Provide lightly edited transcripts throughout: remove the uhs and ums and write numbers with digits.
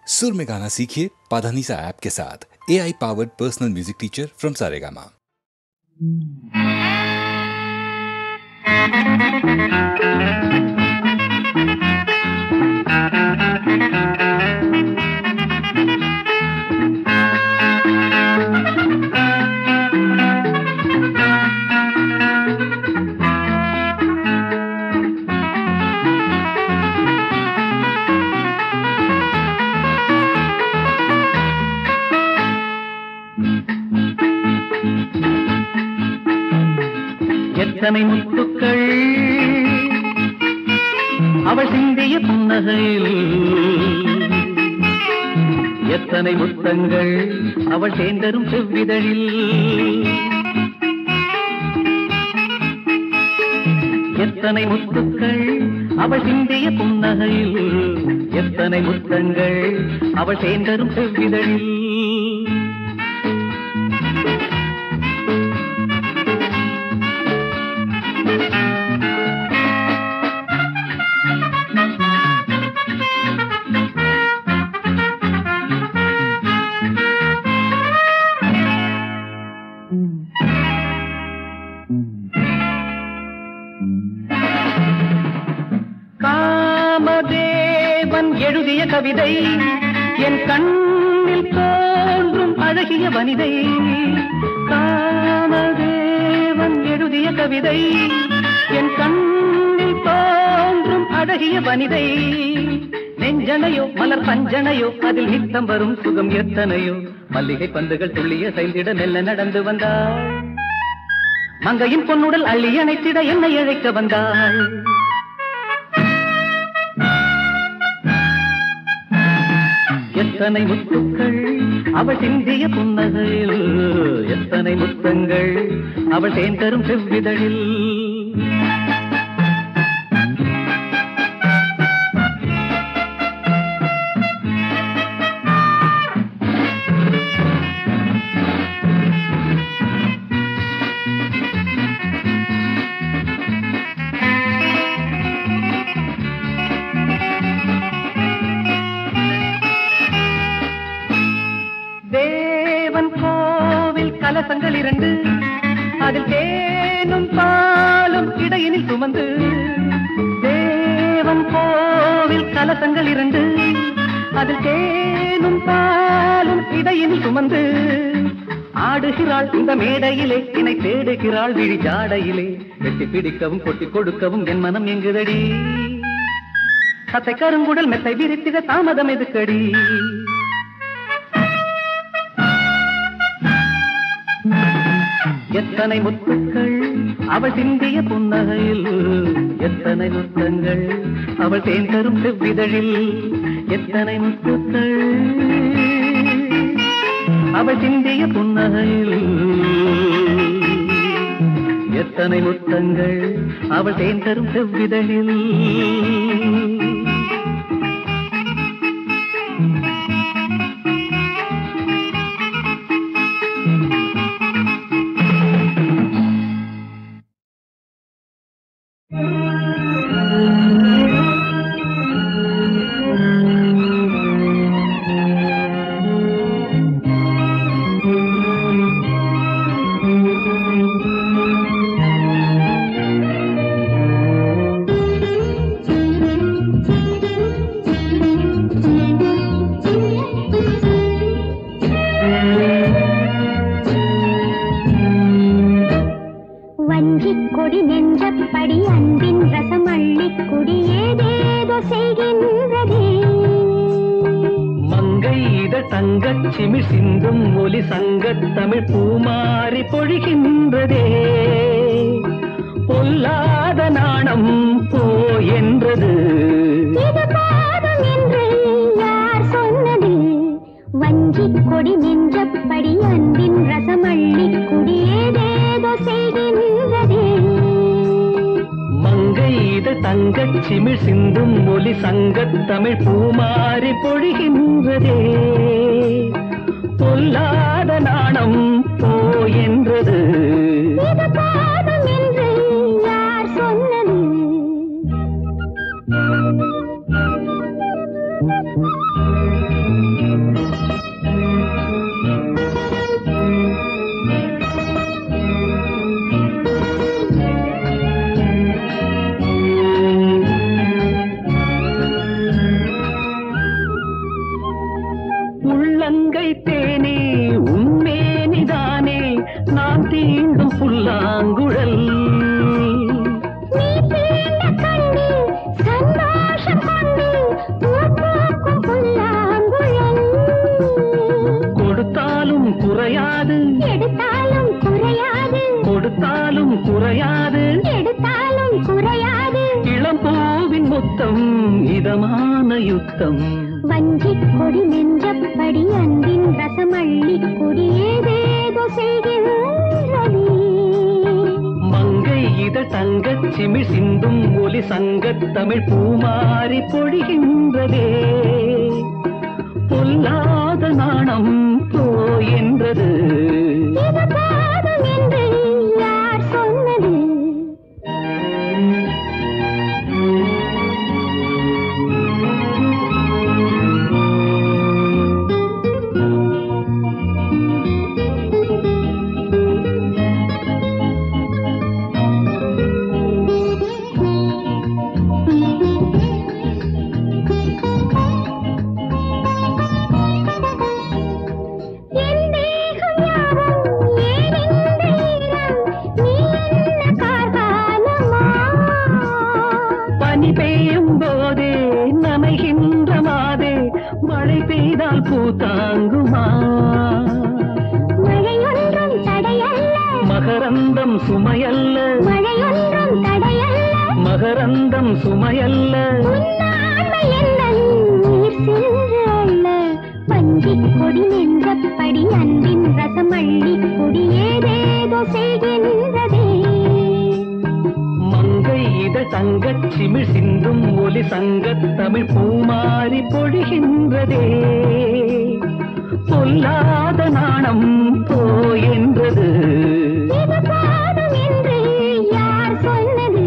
सुर में गाना सीखिए पाधानीसा ऐप के साथ। AI powered personal music teacher from Saregama. எத்தனை முத்துக்கள் அவள் சிந்திய புன்னகையில், எத்தனை முத்தங்கள் அவள் சேர்ந்தரும் செவ்விதழில், எத்தனை முத்துக்கள் அவள் சிந்திய புன்னகையில், எத்தனை முத்தங்கள் அவள் சேர்ந்தரும் செவ்விதழில். காமதேவன் எழுதிய கவிதை என் கண்ணில் தோன்றும் அழகிய வனிதை. காமதேவன் எழுதிய கவிதை என் கண்ணில் தோன்றும் அழகிய வனிதை. நெஞ்சனையோ மலர் பஞ்சனையோ அதில் நித்தம் வரும் சுகம் எத்தனையோ. மல்லிகை பந்துகள் துள்ளிய செய்திட மெல்ல நடந்து வந்தாள். மங்கையின் பொன்னுடல் அள்ளி அணைத்திட என்னை அழைக்க வந்தாள். எத்தனை முத்துக்கள் அவள் சிந்திய புன்னகையில், எத்தனை முத்தங்கள் அவள் சேர்ந்தரும் செவ்விதழில். தேவன் கோவில் கலசங்கள் இரண்டு, அதில் தேனும் பாலும் இடையினில் சுமந்து. தேவன் கோவில் கலசங்கள் இரண்டு, அதில் தேனும் பாலும் இடையினில் சுமந்து. ஆடுகிறாள் இந்த மேடையிலே, என்னை தேடுகிறாள் விழி ஜாடையிலே. வெட்டி பிடிக்கவும் கொட்டி கொடுக்கவும் என் மனம் எங்குதடி. சத்தை கருங்குடல் மெத்தை விரித்திட தாமதம் எதுக்கடி. எத்தனை முத்துக்கள் அவள் சிந்திய புன்னகையில், எத்தனை முத்தங்கள் அவள் தேர்ந்தரும் செவ்விதழில். எத்தனை முத்துக்கள் அவள் சிந்திய புன்னகையில், எத்தனை முத்தங்கள் அவள் தேர்ந்தரும் செவ்விதழில். கொடி நெஞ்சப்படி அன்பின் ரசம் அள்ளி குடியேதேதோ செய்கின்றதே. மங்கை இத தங்கச் சிமிழ் சிந்தும் ஒலி சங்கத் தமிழ் பூமாறி பொழிகின்றதே. பொல்லாத நாணம் போ என்றது, இது பாதம் என்று யார் சொன்னது? வஞ்சி கொடி நெஞ்சப்படி அன்பின் ரசம் அள்ளி குடியேதேதோ செய்கின்றதே. மங்கை இத தங்கச் சிமிழ் சிந்தும் ஒலி சங்கத் தமிழ் பூமாறி பொழிகின்றதே. பொல்லாத நாணம் போ என்றது, இது பாதம் என்று யார் சொன்னது? உள்ளங்கை தேனே உண்மேனிதானே நான் தீண்டும் புல்லாங்குழல் நீ தீண்ட கண்டு சந்தோஷம் கொண்டு பூக்கும் புல்லாங்குழல் கொடுத்தாலும் குறையாது எடுத்தாலும் குறையாது கொடுத்தாலும் குறையாது எடுத்தாலும் குறையாது இளம் பூவின் முத்தம் இதமான யுத்தம் வஞ்சிக் கொடி நெஞ்சப்படி அன்பின் ரசமள்ளி கொடி ஏதேதோ செய்கின்றதே மங்கை இதழ் தங்கச் சிமிழ் சிந்தும் ஒலி சங்கத் தமிழ் பூமாரி பொழிகின்றதே பொல்லாத நாணம் போயென்றது இது போதும் என்று யார் சொன்னது பனி பெய்யும் போதே நனைகின்ற மாதே மழை பெய்தால் பூ தாங்குமா மழையொன்றும் தடையல்ல மகரந்தம் சுமையல்ல மழையொன்றும் தடையல்ல மகரந்தம் சுமையல்ல உன்னாண்மை என்னல் நீர் சென்று அல்ல வஞ்சிக் கொடி நெஞ்சப்படி அன்பின் ரசமள்ளி கொடி ஏதேதோ செய்கின்றதே மங்கை இதழ் தங்கச் சிமிழ் சிந்தும் ஒலி சங்கத் தமிழ் பூமாரி பொழிகின்றதே பொல்லாத நாணம் போயென்றது இது போதும் என்று யார் சொன்னது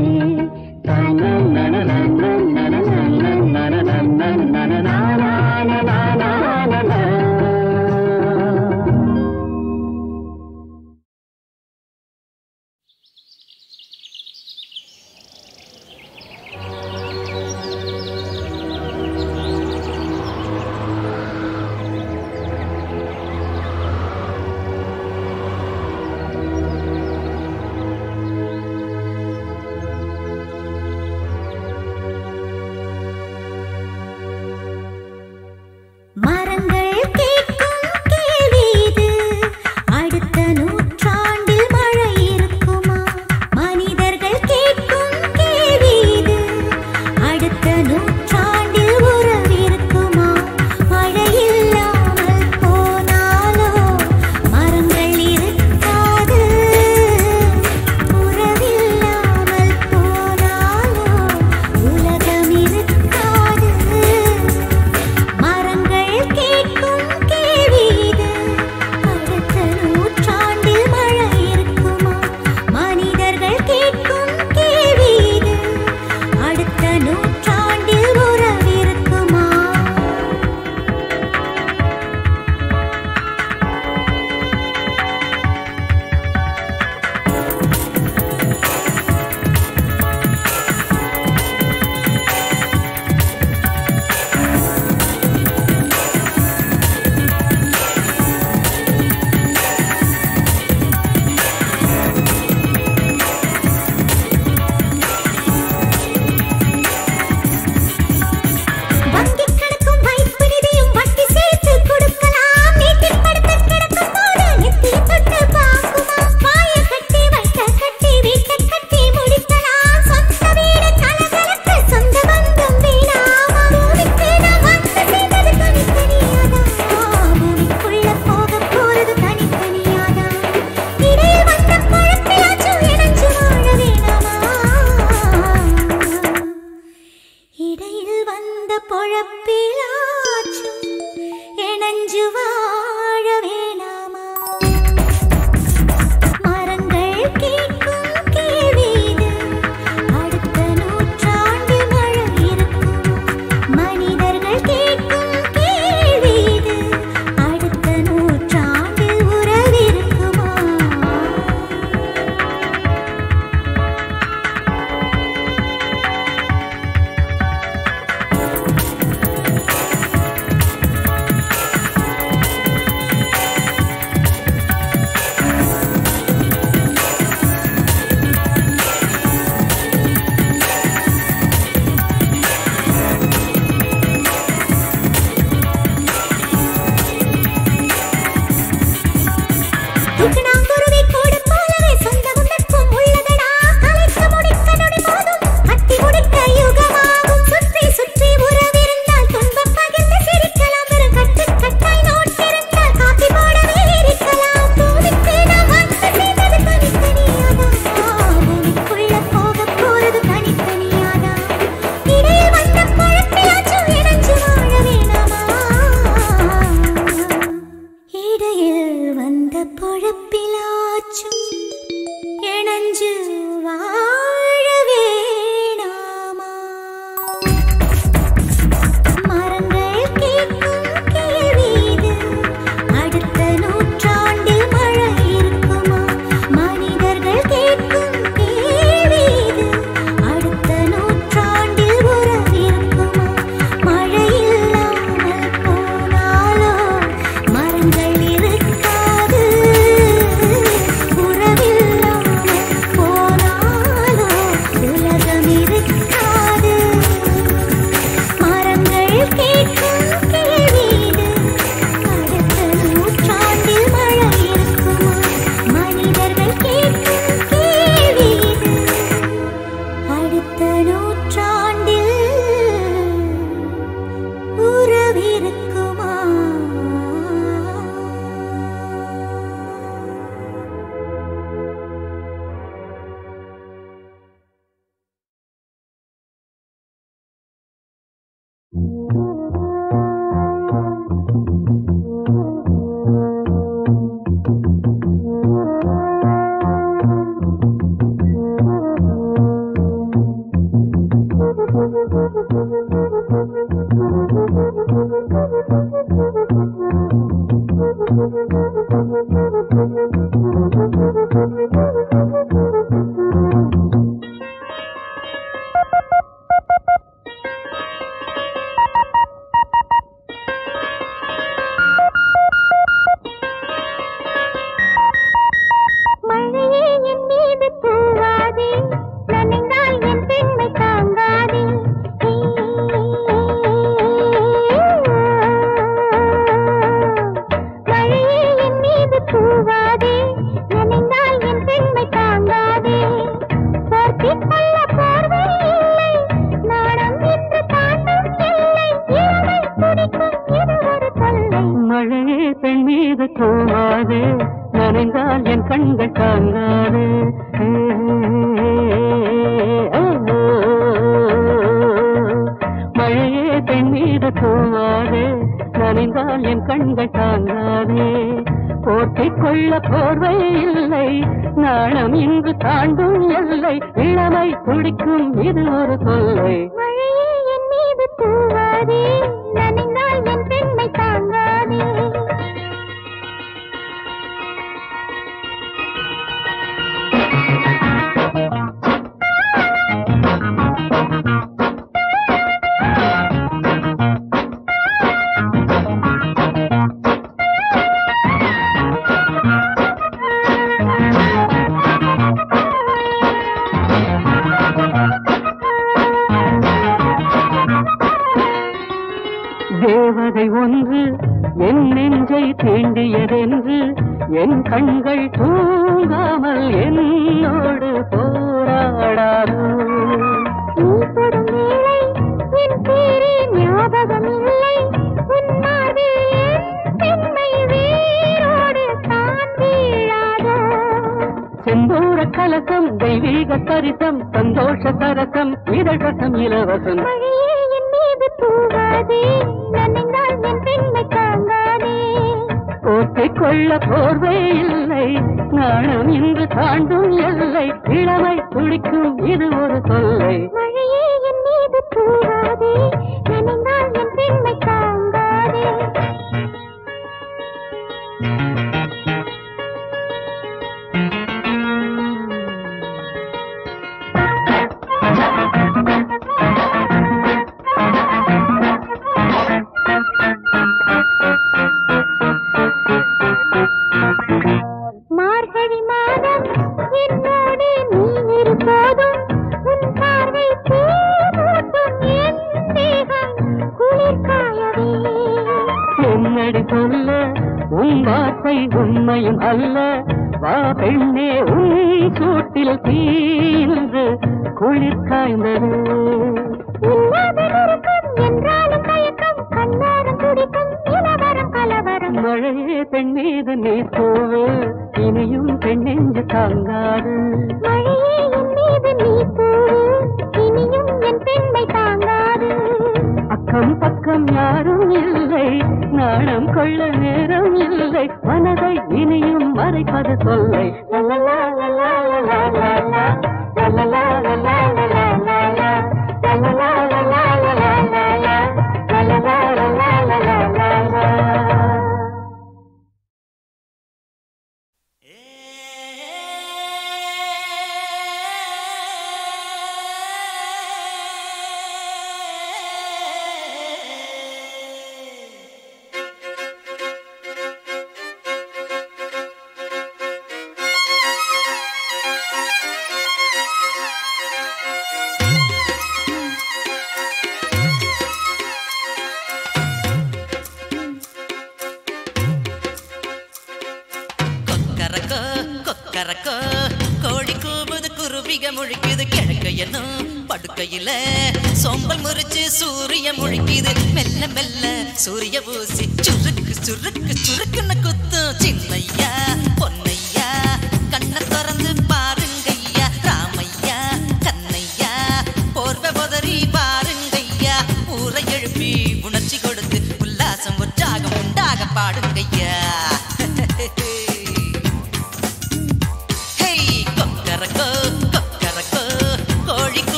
மரங்கள் கேட்கும் கேள்வி இது அடுத்த நூற்றாண்டில் மழை இருக்குமா மனிதர்கள் கேட்கும் கேள்வி இது அடுத்த நூற்றாண்டில் உறவு இருக்குமா மழை இல்லாமல் போனாலோ மரங்கள் இருக்காது உறவில்லாமல் போனாலோ உலகம் இருக்காது மரங்கள் கேட்கும்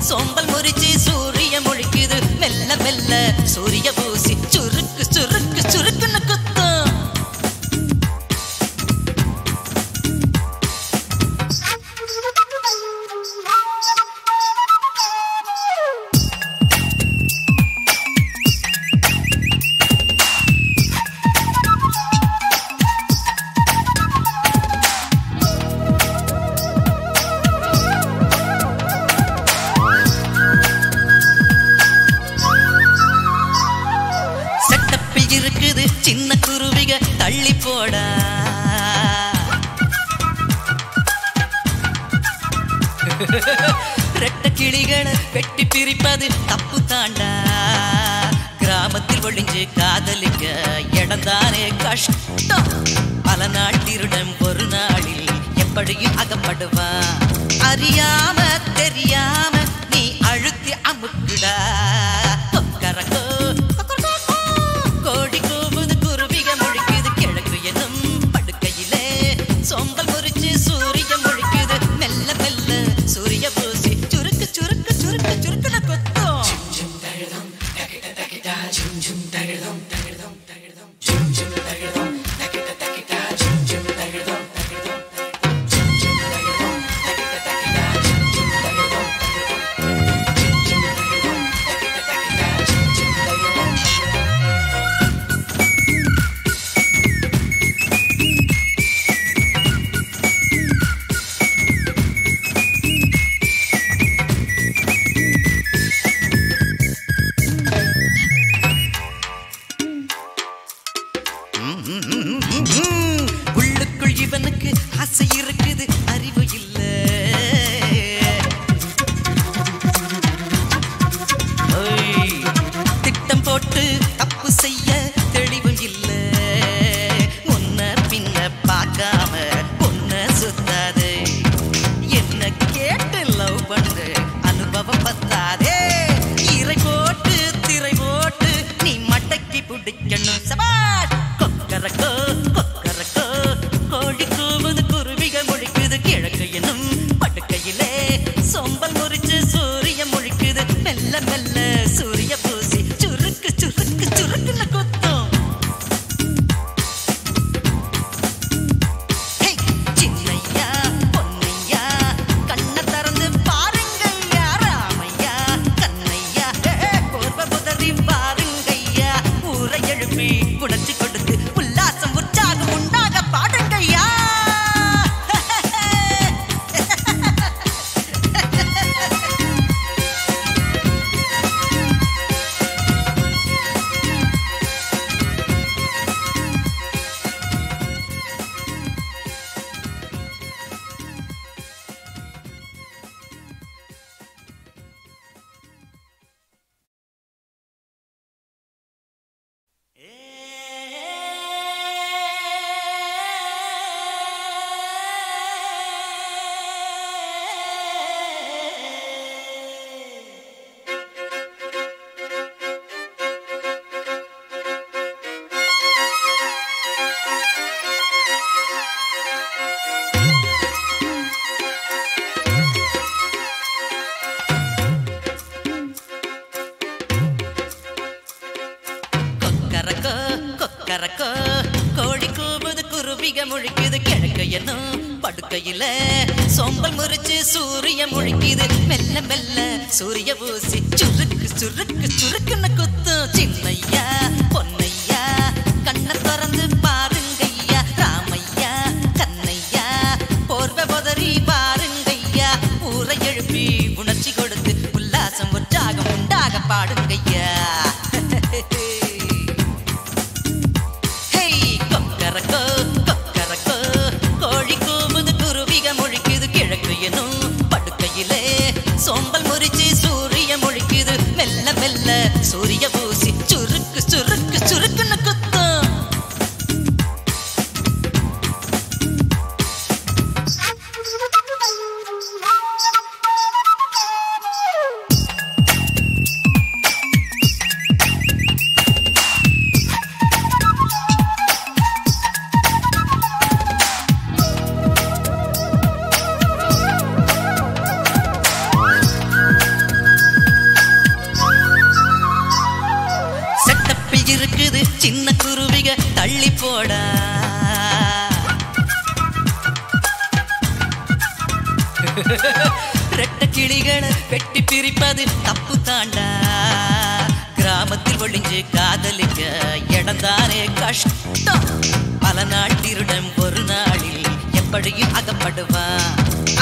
சோம்பல் முறிச்சு சூரியன் மெல்ல சூரிய பூசி சுருக்கு சுருக்கு சுருக்குன்னு குத்தும். சின்ன குருவிக தள்ளி போடா ரெட்ட கிளிகளை வெட்டி பிரிப்பது தப்பு தாண்டா. கிராமத்தில் ஒளிஞ்சு காதலிக்க இடம்தானே கஷ்டம். பல நாள் திருடன் ஒரு நாளில் எப்படியும் அகப்படுவான். அறியாம தெரியாம நீ அழுத்தி அமுக்குடா. கொக்கரக்கோ கோடி கூவுது குருவிக முழிக்குது கிழக்கு எனும் படுக்கையிலே சோம்பல் முறிச்சு சூரிய முழிக்குது மெல்ல மெல்ல சூரிய பூசி சுருக்கு சுருக்கு சுருக்கு சுருக்குன கொத்தும். உள்ளுக்குள் இவனுக்கு ஆசை இருக்குது அறிவு இல்ல. திட்டம் போட்டு தப்பு செய்ய தெளிவும் இல்ல. முன்ன பின்ன பார்க்காம பொண்ண சுத்தாது. என்ன கேட்டு லவ் பண்ணு அனுபவம் பத்தாதே. இறை போட்டு திரை போட்டு நீ மடக்கி பிடிக்கணும். சபாஷ் கொக்கரக்கோ கொக்கரக்கோ கோழி கூவுது குருவிக முழிக்குது கிழக்கு எனும் படுக்கையிலே சோம்பல் முறிச்சு சூரிய முழிக்குது மெல்ல மெல்ல சூரிய பூசி சுருக்கு சுருக்கு சுருக்குன்னு கொத்தும். சின்னையா பொன்னையா கண்ண திறந்து பாருங்கய்யா. ராமையா கண்ணையா போர்வ புதறி பாருங்கய்யா. ஊரை எழுப்பி உணர்ச்சி கொடுத்து உல்லாசம் உற்சாகம் உண்டாக பாடுங்கய்யா. கொக்கரக்கோ கொக்கரக்கோ கோழி கூவுது குருவிக முழிக்குது கிழக்கு எனும் படுக்கையில சோம்பல் முறிச்சு சூரிய முழிக்குது மெல்ல மெல்ல சூரிய பூசி சுருக்கு சுருக்கு சுருக்குன்னு குத்தும். சின்னையா பொன்னையா கண்ண திறந்து பாருங்கய்யா. ராமையா கண்ணையா போர்வ பொதறி பாருங்கய்யா. ஊரை எழுப்பி உணர்ச்சி கொடுத்து உல்லாசம் உற்சாகம் உண்டாக பாடுங்கய்யா. கொக்கரக்கோ கொக்கரக்கோ கோழி கூவுது குருவிக முழிக்குது கிழக்கு எனும் படுக்கையிலே சோம்பல் முறிச்சு சூரிய முழிக்குது மெல்ல மெல்ல சூரிய பூசி சுருக்கு சுருக்கு சுருக்குன்னு குத்தும். அள்ளி போடா. ரெட்ட கிளிகளை வெட்டி பிரிப்பது தப்பு தாண்டா. கிராமத்தில் ஒளிஞ்சு காதலிக்க இடம்தானே கஷ்டம். பல நாள் திருடன் ஒரு நாளில் எப்படியும் அகப்படுவான்.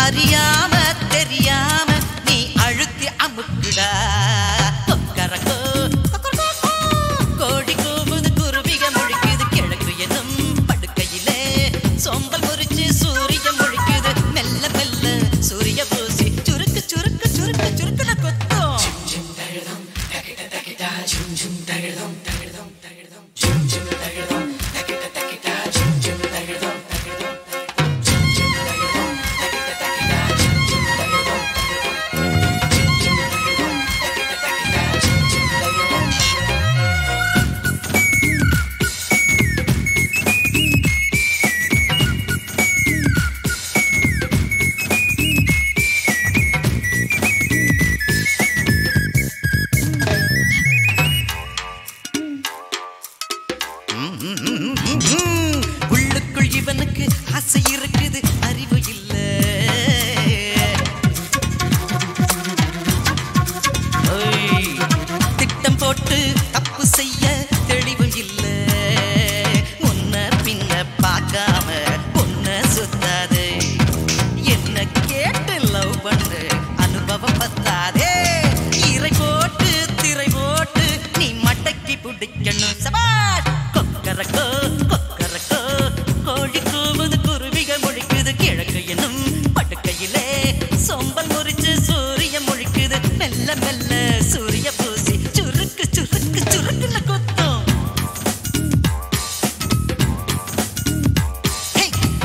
அறியாம தெரியாம நீ அழுத்தி அமுக்குடா. கொக்கரக்கோ கோடி கூவுது குருவிக முழிக்குது கிழக்கு என்னும் படுக்கையிலே சோம்பல் முறிச்சு சூரிய முழிக்குது. மெல்ல மெல்ல சூரிய பூசி சுருக்கு சுருக்கு சுருக்கு சுருக்குன கொத்தம். உள்ளுக்குள் இவனுக்கு ஆசை இருக்குது, அறிவு இல்ல. திட்டம் போட்டு தப்பு செய்ய தெளிவும் இல்ல. முன்ன பின்ன பார்க்காம பொண்ண சுத்தாதே. என்ன கேட்டு லவ் பண்ணு அனுபவம் பத்தாதே. இறை போட்டு திரை போட்டு நீ மடக்கி பிடிக்கணும். சபாஷ். கொக்கரக்கோ கொக்கரக்கோ கோழி கூவுது குருவிக முழிக்குது கிழக்கு என்னும் படுக்கையிலே சோம்பல் முறிச்சு சூரிய முழிக்குது. மெல்ல மெல்ல சூரிய பூசி சுருக்கு சுருக்கு சுருக்குல கொத்தம்.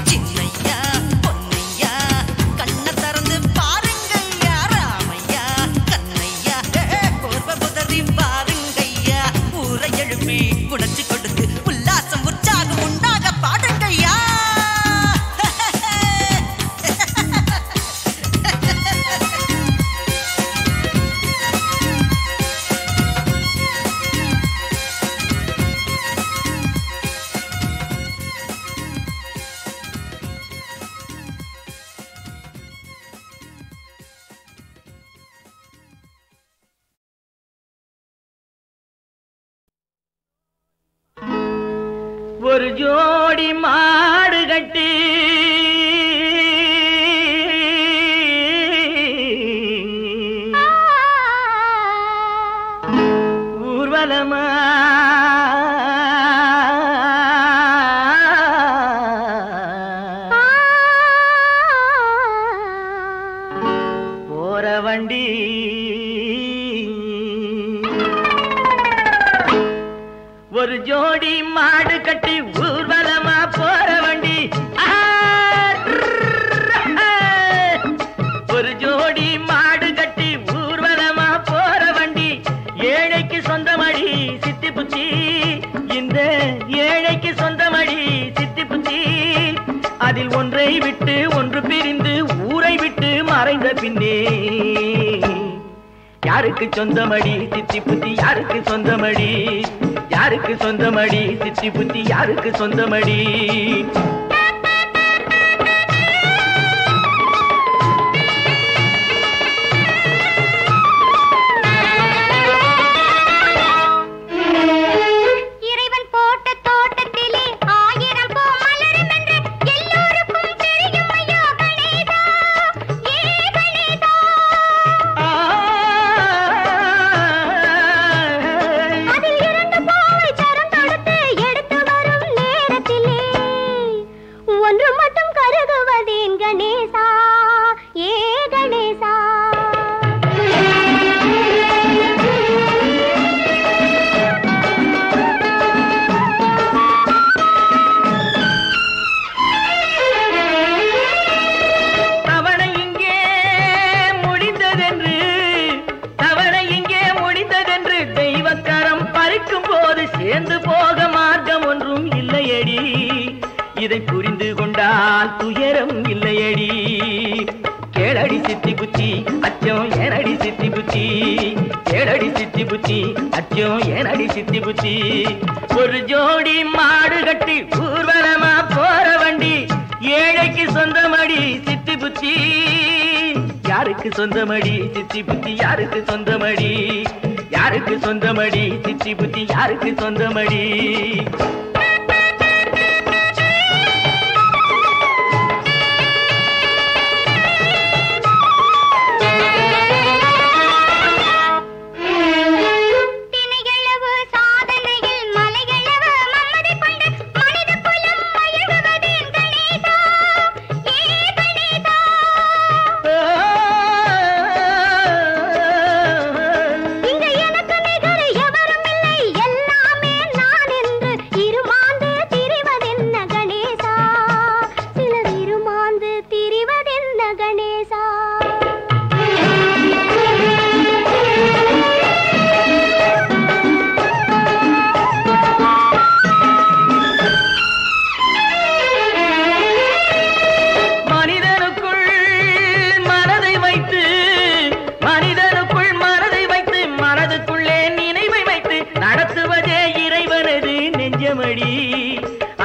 சின்னையா பொன்னையா கண்ணை திறந்து பாருங்கய்யா. ராமையா கண்ணையா போர்வ புதறி பாருங்கய்யா. ஊரை எழுப்பி குடைச்சு கொடுத்து உல்லாசம் உற்சாகம் உண்டாக பாடுங்கய்யா. ஒரு ஜோடி மாடு கட்டி ஊர்வலமா போற வண்டி ஒரு ஜோடி மாடு கட்டி ஊர்வலமா போற வண்டி. ஒரு ஜோடி மாடு கட்டி ஊர்வலமா போற வண்டி. ஏழைக்கு சொந்தமடி சித்தி புத்தி. இந்த ஏழைக்கு சொந்தமடி சித்தி புத்தி. அதில் ஒன்றை விட்டு ஒன்று பிரிந்து ஊரை விட்டு மறைந்த பின்னே யாருக்கு சொந்தமடி சித்தி புத்தி? யாருக்கு சொந்தமடி? யாருக்கு சொந்தமடி சித்தி புத்தி? யாருக்கு சொந்தமடி? இறைவன் போட்ட தோட்டத்திலே ஆயிரம் பூ மலரும் என்று எல்லோருக்கும் தெரியும் ஐயா கணேசா. ஏ கணேசா. அதில் இரண்டு பூவை சரம் தொடுத்து எடுத்து வரும் நேரத்திலே ஒன்று மட்டும் கருகுவதேன் கணேசா. ஏ கணேசா. தவணை இங்கே முடிந்ததென்று தவணை இங்கே முடிந்ததென்று தெய்வக்கரம் பறிக்கும் போது சேர்ந்து போக மார்க்கம் ஒன்றும் இல்லையடி. இதை புரிந்து கொண்டால் துயரம் இல்லையடி. கேளடி சித்தி புத்தி அச்சம் ஏனடி சித்தி புத்தி? கேளடி சித்தி புத்தி அச்சம் ஏனடி சித்தி புத்தி ஒரு ஜோடி மாடு கட்டி ஊர்வலமா போற வண்டி ஏழைக்கு சொந்தமடி சித்தி புத்தி யாருக்கு சொந்தமடி சித்தி புத்தி யாருக்கு சொந்தமடி யாருக்கு சொந்தமடி சித்தி புத்தி யாருக்கு சொந்தமடி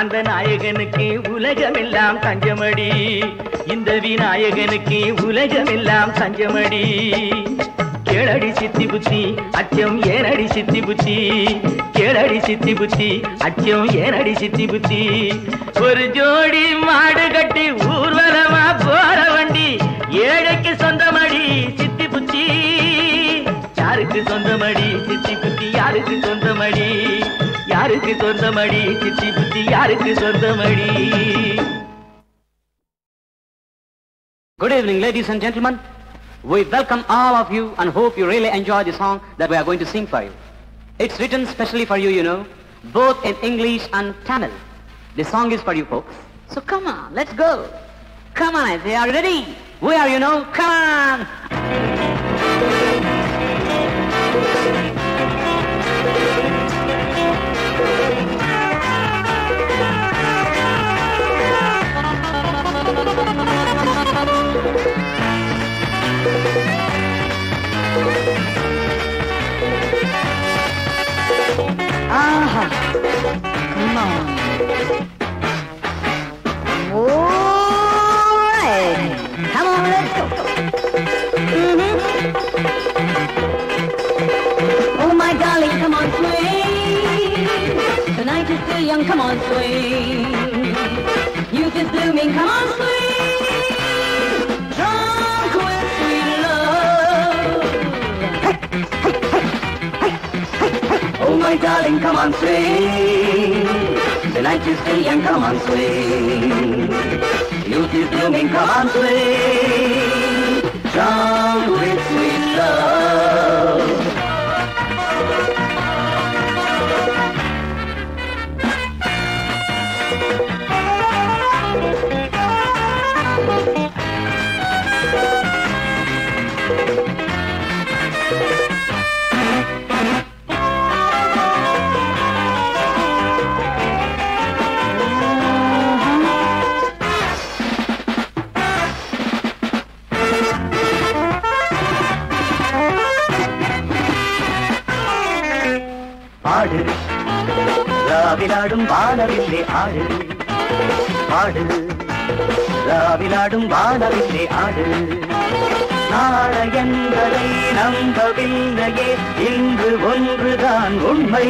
அந்த நாயகனுக்கு உலகமெல்லாம் தஞ்சமடி இந்த விநாயகனுக்கு உலகமெல்லாம் தஞ்சமடி கேளடி சித்தி புத்தி அச்சம் ஏனடி சித்தி புத்தி கேளடி சித்தி புத்தி அச்சம் ஏனடி சித்தி புத்தி ஒரு ஜோடி மாடு கட்டி ஊர்வலமா போற வண்டி ஏழைக்கு சொந்தமடி சித்தி புத்தி யாருக்கு சொந்தமடி சித்தி புத்தி யாருக்கு சொந்தமடி யாருக்கு சொந்தமடி சித்தி புத்தி யாருக்கு சொந்தமடி. Good evening, ladies and gentlemen. We welcome all of you and hope you really enjoy the song that we are going to sing for you. It's written specially for you, you know, both in English and Tamil. The song is for you folks. So come on, let's go. Come on, I say, are you ready? We are, you know, come on. Aha! Come on! Alright! Come on, let's go! Oh my darling, come on, swing! The night is still young, come on, swing! Youth is blooming, come on, swing! Drunk with sweet love! Oh my darling, come on, swing. The night is still young, come on, swing. Youth is blooming, come on, swing. Drunk with sweet love. ஆடு ராவிலாடும் வானவில்லை ஆடு ஆடு ராவிலாடும் வானவில்லை ஆடு நாளை என்பதை நம்பவில்லையே இன்று ஒன்றுதான் உண்மை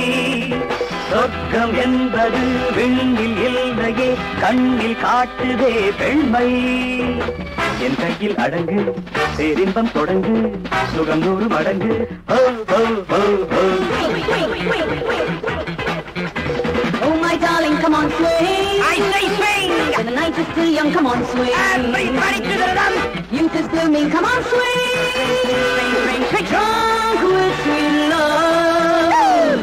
சொர்க்கம் என்பது விண்ணில் இல்லையே கண்ணில் காட்டுதே பெண்மை என் கையில் அடங்கு பேரின்பம் தொடங்கு சுகம் 100 மடங்கு ஹோ ஹோ ஹோ ஹோ. Oh my darling, come on swing. I say swing. The night is still young, come on swing. Everybody to the run. Youth is blooming, come on swing. Swing, swing, swing. Drunk with sweet love.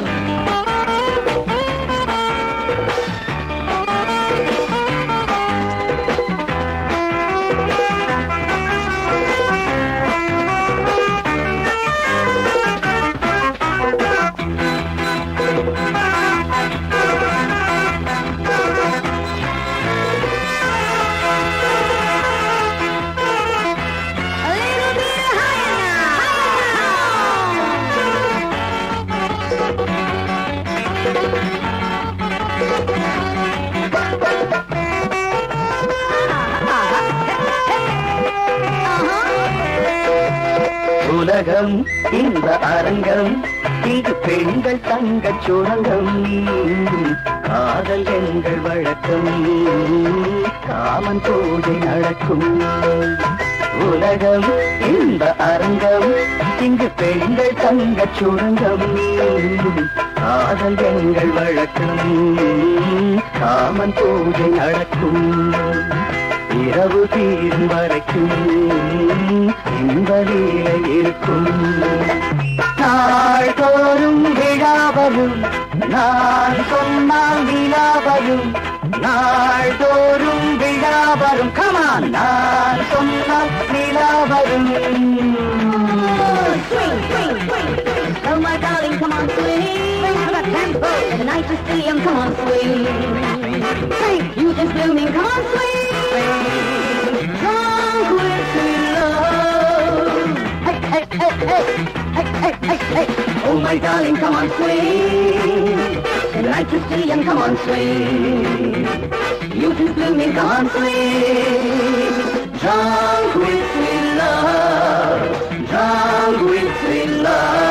உலகம் இந்த அரங்கம், இங்கு பெண்கள் தங்கச் சுரங்கம், காதல் எங்கள் வழக்கம், காமன் பூஜை நடக்கும். உலகம் இந்த அரங்கம், இங்கு பெண்கள் தங்கச் சுரங்கம், காதல் எங்கள் வழக்கம், காமன் பூஜை நடக்கும். இரவு தீரும் வரைக்கும் இந்த லீலை இருக்கும். நாள்தோறும் விழாவரும், நான் சொன்னால் விழாவரும், நாள்தோறும் விழாவரும், கமான் நான் சொன்னால் விழாவரும். Oh my darling, come on, swing. Swing to the tempo. The night is still young, come on, swing. Swing, you just blooming, come on, swing. Drunk with sweet love. Hey, hey, hey, hey, hey, hey, hey, hey. Oh my darling, come on, swing. The night is still young, come on, swing. You just blooming, come on, swing. Drunk with sweet love. Drunk with sweet love.